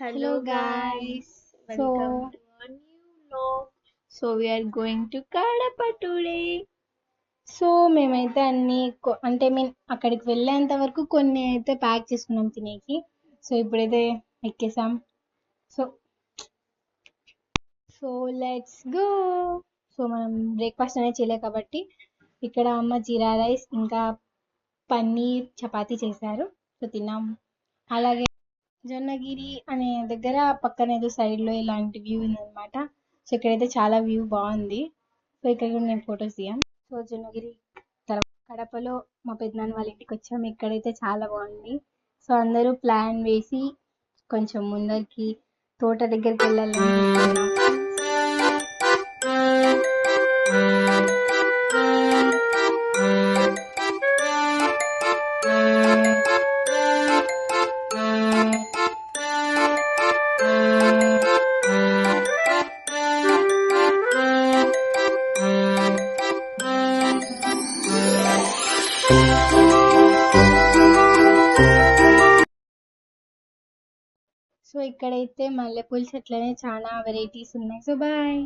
Hello Hello guys, guys. welcome So to a new vlog. So we are going to Kadapa today. So మేమైతే అన్ని అంటే మేము అక్కడికి వెళ్ళేంత వరకు కొన్ని అయితే ప్యాక్ చేసుకున్నాం తినేకి. సో ఇప్పుడైతే ఎక్కేసాం. So so let's go. So మనం బ్రేక్ఫాస్ట్ అనేది చేయలే కాబట్టి ఇక్కడ అమ్మ జీరా రైస్ ఇంకా పన్నీర్ చపాతీ చేశారు. సో తిన్నాం. అలాగే జొన్నగిరి అనే దగ్గర పక్కన ఏదో సైడ్లో ఇలాంటి వ్యూ ఉందన్నమాట. సో ఇక్కడైతే చాలా వ్యూ బాగుంది. సో ఇక్కడ కూడా నేను ఫొటోస్ దిగాం. సో జొన్నగిరి తర్వాత కడపలో మా పెద్దనాన్న వాళ్ళ ఇంటికి వచ్చాము. ఇక్కడైతే చాలా బాగుంది. సో అందరూ ప్లాన్ వేసి కొంచెం ముందరికి తోట దగ్గరికి వెళ్ళాలని అనుకుంటున్నాం. సో ఇక్కడైతే మల్లెపూల చెట్లనే చాలా వెరైటీస్ ఉన్నాయి. So bye.